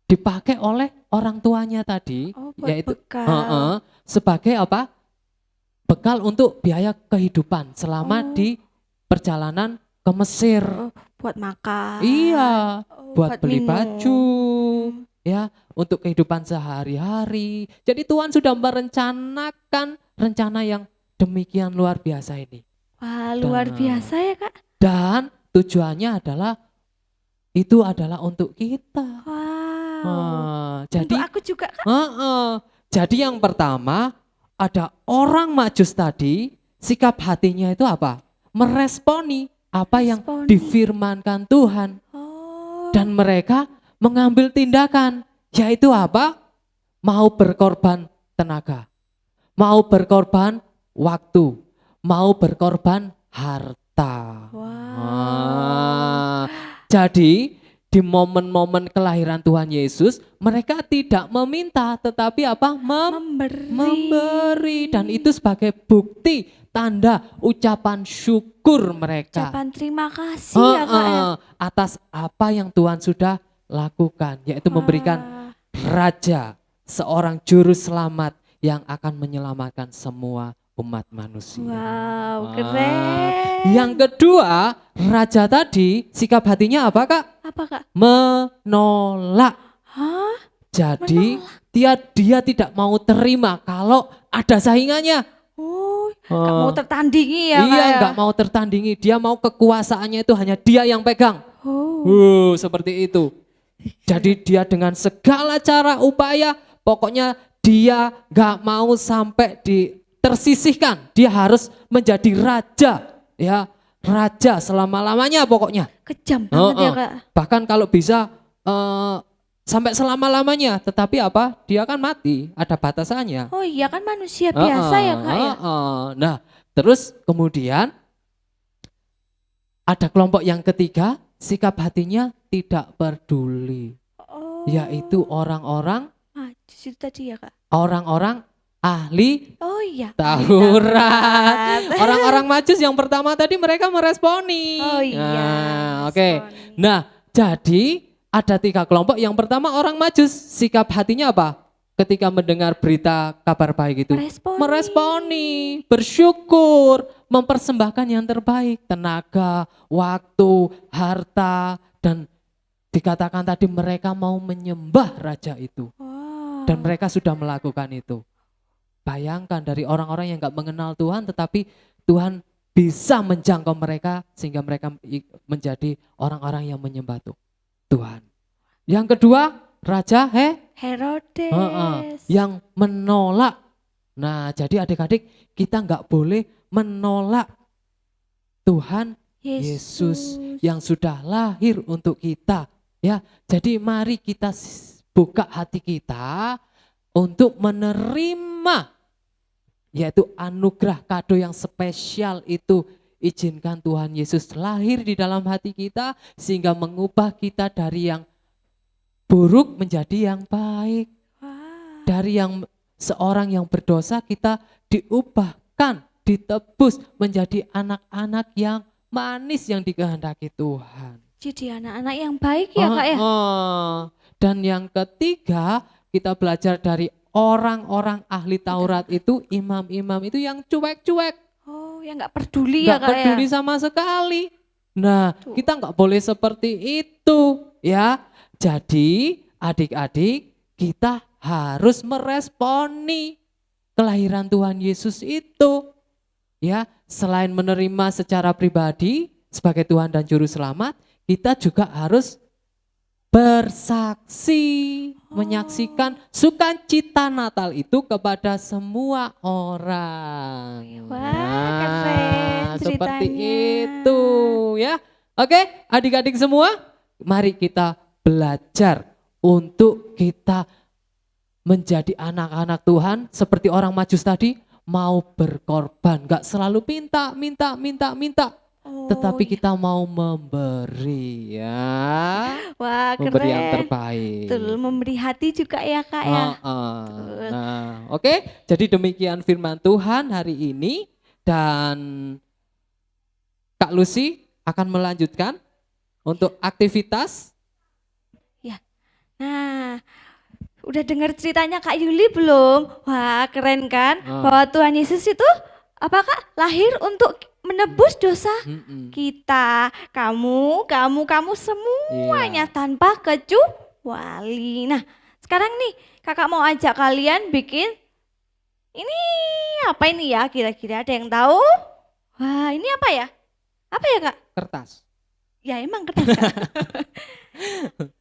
Dipakai oleh orang tuanya tadi, Oh, buat yaitu bekal. sebagai apa? Bekal untuk biaya kehidupan selama Oh. di perjalanan ke Mesir. Oh, buat makan. Iya, Oh, buat beli minum. baju, ya, untuk kehidupan sehari-hari. Jadi Tuhan sudah merencanakan rencana yang demikian luar biasa ini. Wah, luar Dan- biasa ya, Kak. Dan tujuannya adalah itu adalah untuk kita. Wow. Jadi Untuk aku juga, Kak. jadi yang pertama ada orang Majus tadi, sikap hatinya itu apa? Meresponi apa yang Responi. difirmankan Tuhan. Oh. Dan mereka mengambil tindakan, yaitu apa? Mau berkorban tenaga, mau berkorban waktu, mau berkorban harta. Wow. Jadi di momen-momen kelahiran Tuhan Yesus, mereka tidak meminta, tetapi apa? Memberi. Dan itu sebagai bukti, tanda ucapan syukur mereka. Ucapan terima kasih ya, Kak. Ya. Atas apa yang Tuhan sudah lakukan, yaitu memberikan Wah. raja, seorang juru selamat yang akan menyelamatkan semua umat manusia. Wow, Wah. keren. Yang kedua, raja tadi sikap hatinya apa, Kak? Apa, Kak? Menolak. Hah? Jadi dia tidak mau terima kalau ada saingannya. Oh, nggak mau tertandingi ya, Kak. Iya, Ya? nggak mau tertandingi. Dia mau kekuasaannya itu hanya dia yang pegang. Oh. Seperti itu. Jadi dia dengan segala cara upaya, pokoknya dia nggak mau sampai tersisihkan. Dia harus menjadi raja, ya, raja selama-lamanya pokoknya. Kejam banget ya, Kak. Bahkan kalau bisa sampai selama-lamanya, tetapi apa? Dia kan mati, ada batasannya. Oh iya, kan manusia biasa ya, Kak. Ya? Nah, terus kemudian ada kelompok yang ketiga, sikap hatinya tidak peduli, Oh. yaitu orang-orang Majus itu tadi ya, Kak. orang-orang ahli Oh iya. Taurat. Orang-orang Majus yang pertama tadi mereka meresponi. Oh iya. Nah, oke. responi. Nah, jadi ada 3 kelompok. Yang pertama orang Majus, sikap hatinya apa? Ketika mendengar berita kabar baik itu meresponi, bersyukur, mempersembahkan yang terbaik, tenaga, waktu, harta, dan dikatakan tadi mereka mau menyembah raja itu. Wow. Dan mereka sudah melakukan itu. Bayangkan dari orang-orang yang gak mengenal Tuhan, tetapi Tuhan bisa menjangkau mereka sehingga mereka menjadi orang-orang yang menyembah Tuhan. Yang kedua, Raja Herodes. yang menolak. Nah, jadi adik-adik kita gak boleh menolak Tuhan Yesus yang sudah lahir untuk kita. Ya, jadi mari kita buka hati kita untuk menerima, yaitu anugerah kado yang spesial itu. Izinkan Tuhan Yesus lahir di dalam hati kita sehingga mengubah kita dari yang buruk menjadi yang baik. Wow. Dari yang seorang yang berdosa kita diubahkan ditebus menjadi anak-anak yang manis yang dikehendaki Tuhan. Jadi anak-anak yang baik ya Kak ya. Dan yang ketiga, kita belajar dari orang-orang ahli Taurat itu, imam-imam itu yang cuek-cuek, Oh, yang nggak peduli ya nggak Kak peduli ya. sama sekali. Nah, Tuh. kita nggak boleh seperti itu ya. Jadi adik-adik, kita harus meresponi kelahiran Tuhan Yesus itu. Ya, selain menerima secara pribadi sebagai Tuhan dan Juru Selamat, kita juga harus bersaksi, menyaksikan sukacita Natal itu kepada semua orang. Wah, keren Seperti ceritanya. itu ya. Oke, adik-adik semua, mari kita belajar untuk kita menjadi anak-anak Tuhan seperti orang Majus tadi, mau berkorban, gak selalu minta, Oh, tetapi iya. kita mau memberi ya, Wah, memberi yang keren. terbaik. Betul, memberi hati juga ya Kak ya. Heeh. Nah, oke, jadi demikian firman Tuhan hari ini, dan Kak Lucy akan melanjutkan untuk aktivitas. Nah, udah dengar ceritanya Kak Yuli belum? Wah, keren kan? Ah. Bahwa Tuhan Yesus itu apakah lahir untuk menebus dosa Mm-mm. kita, kamu semuanya Iya. tanpa kecuali. Nah, sekarang nih Kakak mau ajak kalian bikin ini apa ini ya? Kira-kira ada yang tahu? Wah, ini apa ya? Apa ya Kak? Kertas. Ya emang kertas Kak.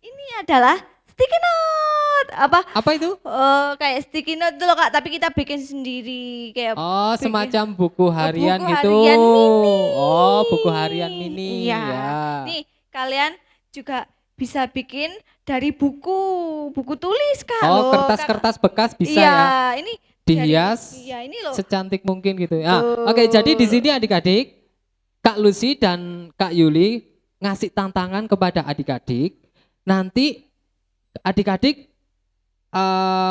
Ini adalah sticky note. Apa itu? Oh, kayak sticky note dulu Kak, tapi kita bikin sendiri kayak Oh, bikin- semacam buku harian buku gitu. harian mini. Oh, buku harian mini. Iya. Ya. Nih, kalian juga bisa bikin dari buku tulis Kak. Oh, Loh, kertas-kertas bekas bisa iya, ya ini dihias iya, ini loh. secantik mungkin gitu. Ya. Betul. Oke, jadi di sini adik-adik, Kak Lucy dan Kak Yuli ngasih tantangan kepada adik-adik. Nanti adik-adik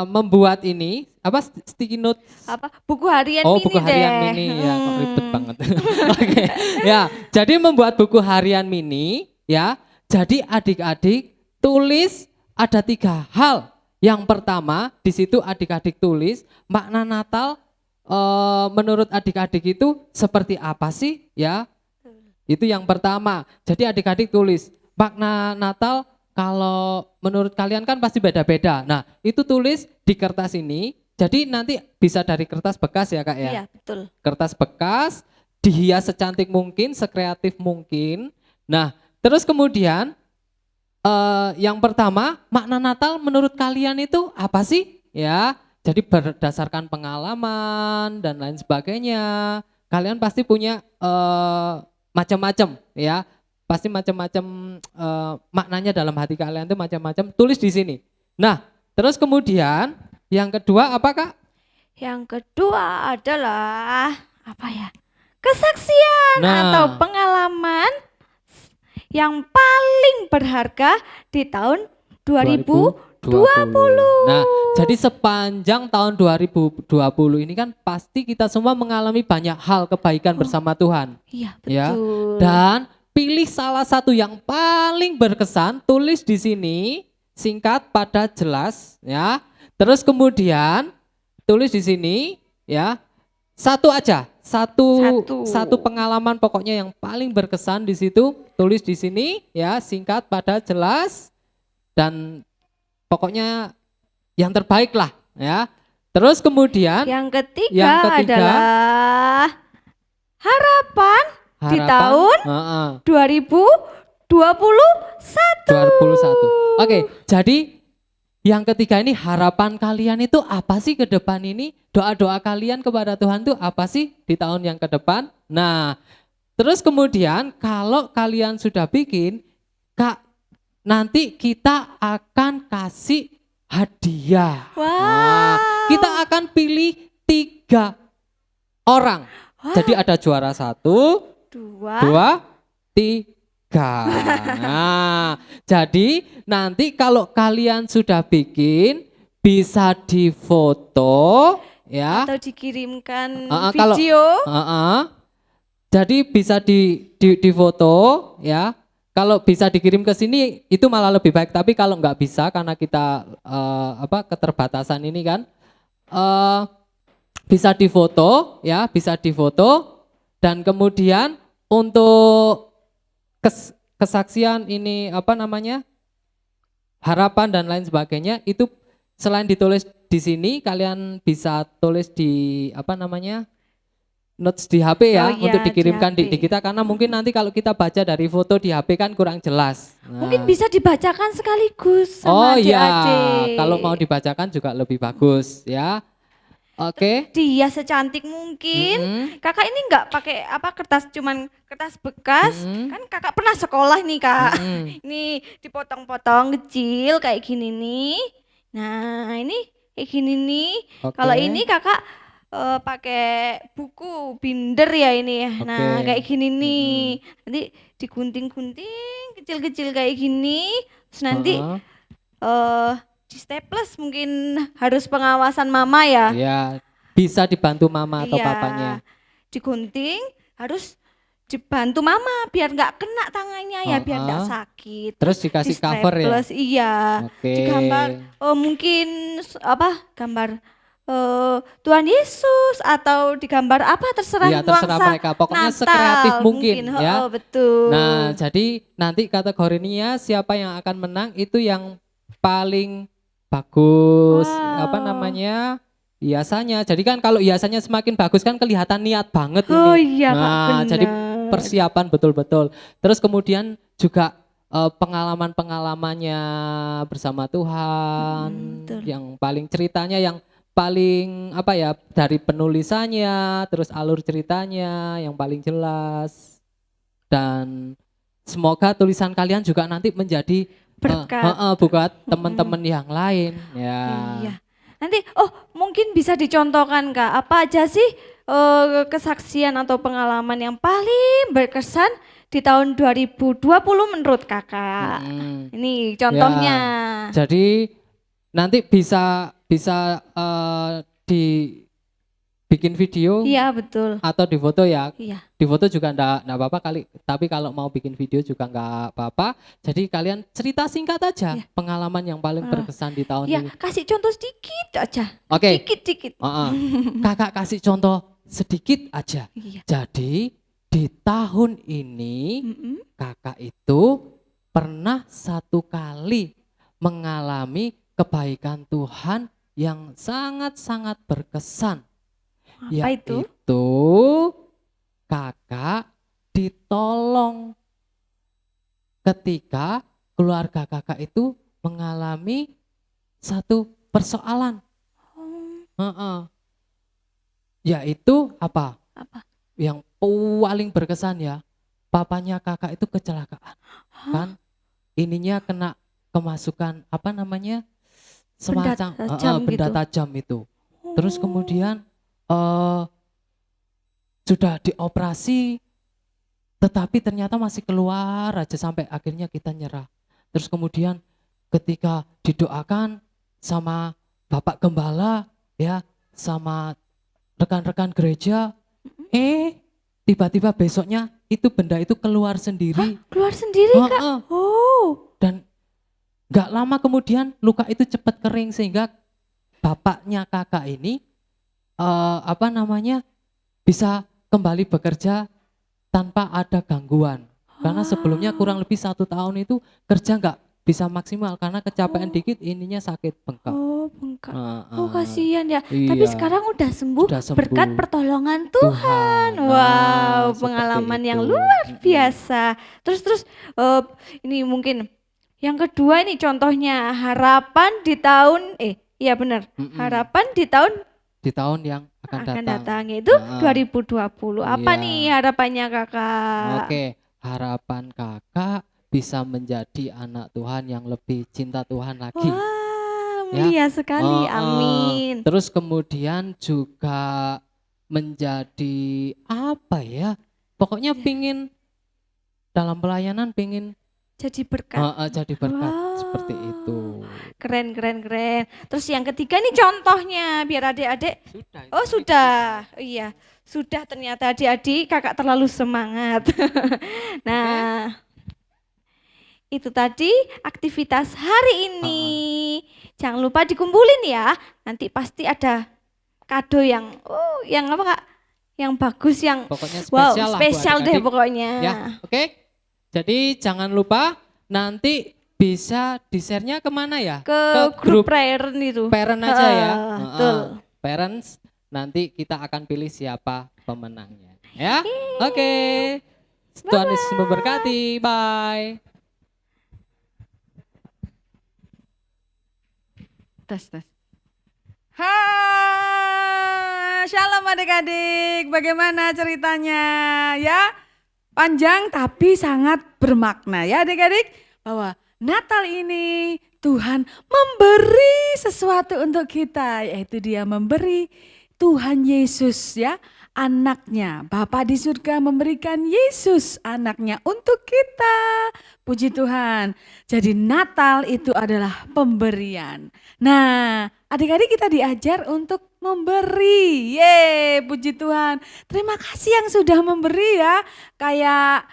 membuat ini apa, sticky note. Apa? Buku harian Oh, mini buku harian deh. mini ya, kok ribet banget. Oke, ya. Jadi membuat buku harian mini ya. Jadi adik-adik tulis ada 3 hal. Yang pertama di situ adik-adik tulis makna Natal menurut adik-adik itu seperti apa sih ya? Itu yang pertama. Jadi adik-adik tulis makna Natal kalau menurut kalian kan pasti beda-beda. Nah, itu tulis di kertas ini. Jadi nanti bisa dari kertas bekas ya Kak ya. Iya, betul. Kertas bekas dihias secantik mungkin, sekreatif mungkin. Nah, terus kemudian yang pertama, makna Natal menurut kalian itu apa sih? Ya, jadi berdasarkan pengalaman dan lain sebagainya. Kalian pasti punya macam-macam ya. Pasti macam-macam maknanya dalam hati kalian itu macam-macam. Tulis di sini. Nah, terus kemudian yang kedua apa Kak? Yang kedua adalah apa ya? Kesaksian Nah. atau pengalaman yang paling berharga di tahun 2020. Nah, jadi sepanjang tahun 2020 ini kan pasti kita semua mengalami banyak hal kebaikan bersama Tuhan. Iya, Ya. betul. Dan pilih salah satu yang paling berkesan, tulis di sini, singkat, padat, jelas, ya. Terus kemudian tulis di sini, ya. Satu aja, satu pengalaman pokoknya yang paling berkesan di situ, tulis di sini, ya, singkat, padat, jelas, dan pokoknya yang terbaik lah, ya. Terus kemudian Yang ketiga, Yang ketiga adalah harapan di harapan, tahun 2021. 2021. Oke, jadi yang ketiga ini harapan kalian itu apa sih ke depan ini? Doa-doa kalian kepada Tuhan itu apa sih di tahun yang ke depan? Nah, terus kemudian kalau kalian sudah bikin, Kak, nanti kita akan kasih hadiah. Wow. Nah, kita akan pilih 3 orang. Jadi ada juara 1, 2, 3. Nah, jadi nanti kalau kalian sudah bikin bisa difoto ya. Atau dikirimkan Kalau video. jadi bisa di foto ya. Kalau bisa dikirim ke sini itu malah lebih baik. Tapi kalau nggak bisa karena kita keterbatasan ini kan, bisa difoto ya, bisa difoto. Dan kemudian untuk kesaksian ini harapan dan lain sebagainya itu selain ditulis di sini, kalian bisa tulis di notes di HP ya, Oh iya, untuk dikirimkan di di HP. kita, karena mungkin nanti kalau kita baca dari foto di HP kan kurang jelas. Mungkin Nah. bisa dibacakan sekaligus Oh sama iya, adik-adik. kalau mau dibacakan juga lebih bagus ya. Oke. Dia secantik mungkin. Mm-mm. Kakak ini nggak pakai kertas, cuman kertas bekas. Mm-mm. Kan kakak pernah sekolah nih kak. Mm-mm. Ini dipotong-potong kecil kayak gini nih. Nah ini kayak gini nih. Oke. Kalau ini kakak pakai buku binder ya ini ya. Nah Oke. kayak gini nih. Nanti digunting-gunting kecil-kecil kayak gini. Terus nanti Heeh. di staples, mungkin harus pengawasan mama ya. Ya, bisa dibantu mama atau Iya, papanya. digunting harus dibantu mama biar nggak kena tangannya ya, biar nggak sakit. Terus dikasih cover ya. Di-staples, iya. Oke. Digambar mungkin gambar Tuhan Yesus atau digambar apa terserah Iya, terserah nuansa mereka. Pokoknya Natal, sekreatif mungkin ya. Betul. Nah, jadi nanti kategorinya siapa yang akan menang itu yang paling bagus hiasannya. Jadi kan kalau hiasannya semakin bagus kan kelihatan niat banget ini. Oh iya, Kak, Nah, jadi benar. persiapan betul-betul. Terus kemudian juga pengalaman-pengalamannya bersama Tuhan, betul. yang paling ceritanya yang paling dari penulisannya, terus alur ceritanya yang paling jelas. Dan semoga tulisan kalian juga nanti menjadi Berkat. buat teman-teman yang lain ya. Iya. Nanti mungkin bisa dicontohkan Kak, apa aja sih kesaksian atau pengalaman yang paling berkesan di tahun 2020 menurut Kakak? Ini contohnya. Ya, jadi nanti bisa dibikin video. Iya, betul. Atau di foto ya. Iya. Di foto juga enggak apa-apa kali, tapi kalau mau bikin video juga enggak apa-apa. Jadi kalian cerita singkat aja pengalaman yang paling berkesan di tahun Iya, ini. kasih contoh sedikit aja. Oke. Dikit-dikit. Kakak kasih contoh sedikit aja. Iya. Jadi di tahun ini kakak itu pernah satu kali mengalami kebaikan Tuhan yang sangat-sangat berkesan. Apa itu? Yaitu kakak ditolong ketika keluarga kakak itu mengalami satu persoalan. Yaitu apa? Yang paling berkesan ya, papanya kakak itu kecelakaan. Kan ininya kena kemasukan semacam benda tajam itu. Terus kemudian sudah dioperasi, tetapi ternyata masih keluar aja sampai akhirnya kita nyerah. Terus kemudian ketika didoakan sama Bapak Gembala ya, sama rekan-rekan gereja, tiba-tiba besoknya itu benda itu keluar sendiri. Keluar sendiri Kak? Dan gak lama kemudian luka itu cepat kering sehingga bapaknya kakak ini bisa kembali bekerja tanpa ada gangguan. Karena sebelumnya kurang lebih 1 tahun itu kerja nggak bisa maksimal karena kecapean dikit ininya sakit bengkak. Bengkak. Kasihan ya. Iya. Tapi sekarang udah sembuh berkat pertolongan Tuhan. Nah, Pengalaman seperti yang itu. luar biasa. Terus ini mungkin yang kedua ini contohnya harapan di tahun iya benar. Harapan di tahun yang akan datang yaitu 2020. Apa Iya. nih harapannya Kakak? Oke, harapan kakak bisa menjadi anak Tuhan yang lebih cinta Tuhan lagi. Wah, mulia sekali. Amin. Terus kemudian juga menjadi apa ya? Pokoknya pingin dalam pelayanan, pingin jadi berkat. Jadi berkat Wow. seperti itu. Keren. Terus yang ketiga nih contohnya biar adik-adik. Sudah. Oh sudah, iya sudah ternyata adik-adik kakak terlalu semangat. Nah, itu tadi aktivitas hari ini. Jangan lupa dikumpulin ya. Nanti pasti ada kado yang apa Kak? Yang bagus, yang Pokoknya wow, spesial lah buat spesial deh adik-adik. pokoknya. Ya, oke. Jadi jangan lupa nanti bisa di-share-nya kemana ya? Ke grup parent itu. Parent aja ya. Betul. Parents, nanti kita akan pilih siapa pemenangnya. Ya, oke. Tuhan Yesus memberkati. Bye. Tes. Shalom adik-adik, bagaimana ceritanya ya? Panjang tapi sangat bermakna ya adik-adik. Bahwa Natal ini Tuhan memberi sesuatu untuk kita, yaitu Dia memberi Tuhan Yesus ya, anaknya. Bapa di surga memberikan Yesus anaknya untuk kita. Puji Tuhan. Jadi Natal itu adalah pemberian. Nah, adik-adik kita diajar untuk memberi. Puji Tuhan. Terima kasih yang sudah memberi ya. Kayak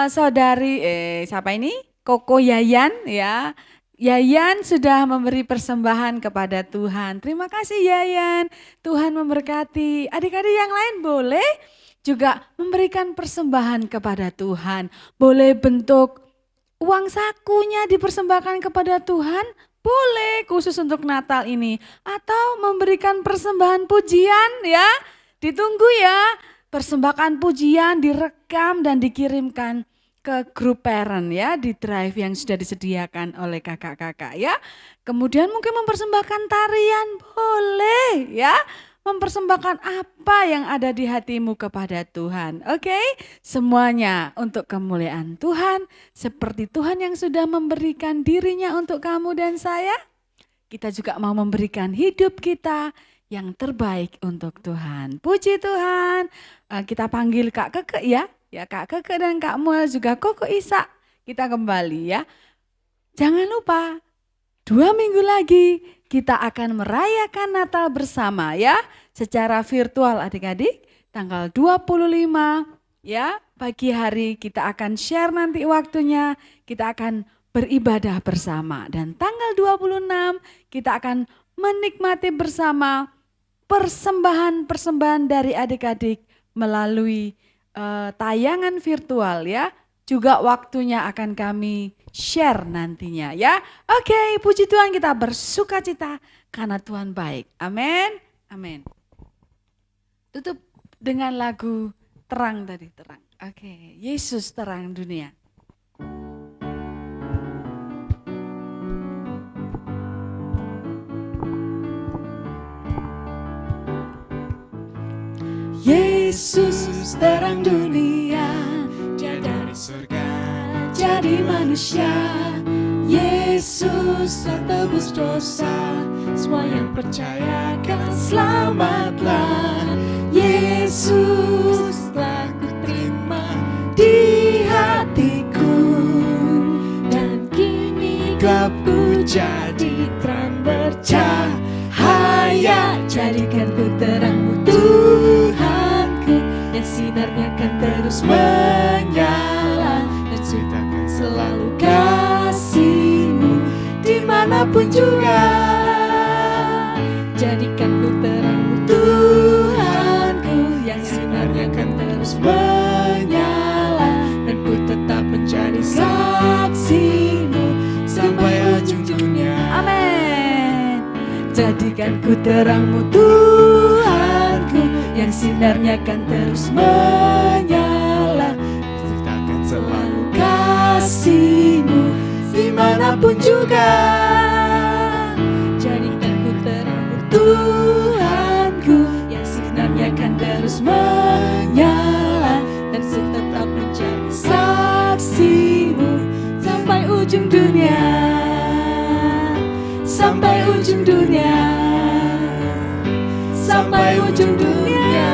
saudari siapa ini? Koko Yayan ya. Yayan sudah memberi persembahan kepada Tuhan. Terima kasih Yayan. Tuhan memberkati. Adik-adik yang lain boleh juga memberikan persembahan kepada Tuhan. Boleh bentuk uang sakunya dipersembahkan kepada Tuhan. Boleh khusus untuk Natal ini. Atau memberikan persembahan pujian ya. Ditunggu ya. Persembahkan pujian direkam dan dikirimkan ke grup parent ya, di drive yang sudah disediakan oleh kakak-kakak ya. Kemudian mungkin mempersembahkan tarian boleh ya. Mempersembahkan apa yang ada di hatimu kepada Tuhan. Oke? Semuanya untuk kemuliaan Tuhan. Seperti Tuhan yang sudah memberikan dirinya untuk kamu dan saya. Kita juga mau memberikan hidup kita yang terbaik untuk Tuhan. Puji Tuhan. Kita panggil Kak Keke ya. Ya Kak Keke dan Kak Muel juga Koko Isa. Kita kembali ya. Jangan lupa 2 minggu lagi kita akan merayakan Natal bersama ya. Secara virtual adik-adik. Tanggal 25 ya. Pagi hari kita akan share nanti waktunya. Kita akan beribadah bersama. Dan tanggal 26 kita akan menikmati bersama persembahan-persembahan dari adik-adik melalui tayangan virtual ya. Juga waktunya akan kami share nantinya ya. Oke, puji Tuhan, kita bersuka cita karena Tuhan baik. Amin. Amin. Tutup dengan lagu terang tadi, terang. Oke, Yesus terang dunia. Yesus terang dunia, Dia dari surga, jadi manusia. Yesus telah tebus dosa, semua yang percaya akan selamatlah. Yesus telah kuterima di hatiku, dan kini gelapku jadi terang bercahaya. Jadikan ku terangmu Tuhanku, yang sinarnya akan terus menyala, dan ceritakan selalu kasih-Mu dimanapun juga. Jadikan ku terangmu Tuhanku, yang sinarnya akan terus menyala, dan ku tetap menjadi saksi-Mu sampai ujung dunia. Amin. Jadikan ku terangmu Tuhanku, yang sinarnya akan terus menyala, ceritakan selalu kasih-Mu dimanapun juga. Jadikan ku terangmu Tuhanku, yang sinarnya akan terus menyala, dan tetap menjadi saksi-Mu sampai ujung dunia. Sampai ujung dunia, sampai ujung dunia.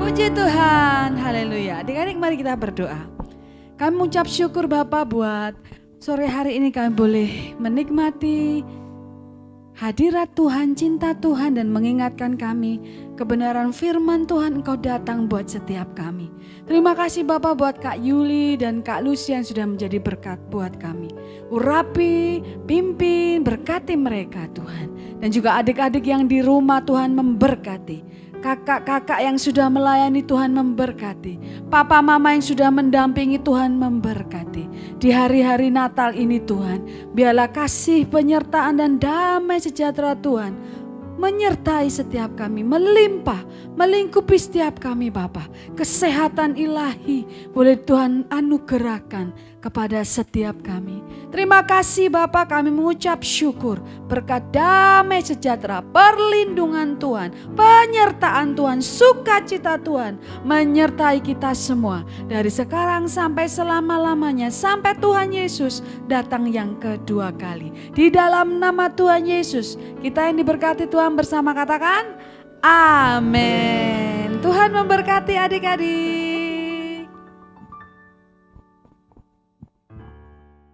Puji Tuhan, haleluya. Adik-adik mari kita berdoa. Kami mengucap syukur Bapa buat sore hari ini kami boleh menikmati hadirat Tuhan, cinta Tuhan dan mengingatkan kami kebenaran firman Tuhan Engkau datang buat setiap kami. Terima kasih Bapak buat Kak Yuli dan Kak Lucy yang sudah menjadi berkat buat kami. Urapi, pimpin, berkati mereka Tuhan. Dan juga adik-adik yang di rumah Tuhan memberkati. Kakak-kakak yang sudah melayani Tuhan memberkati. Papa mama yang sudah mendampingi Tuhan memberkati. Di hari-hari Natal ini Tuhan, biarlah kasih penyertaan dan damai sejahtera Tuhan menyertai setiap kami, melimpah, melingkupi setiap kami Bapa. Kesehatan ilahi boleh Tuhan anugerahkan kepada setiap kami. Terima kasih Bapa, kami mengucap syukur berkat damai sejahtera, perlindungan Tuhan, penyertaan Tuhan, sukacita Tuhan menyertai kita semua dari sekarang sampai selama-lamanya, sampai Tuhan Yesus datang yang kedua kali. Di dalam nama Tuhan Yesus kita yang diberkati Tuhan bersama katakan amin. Tuhan memberkati adik-adik.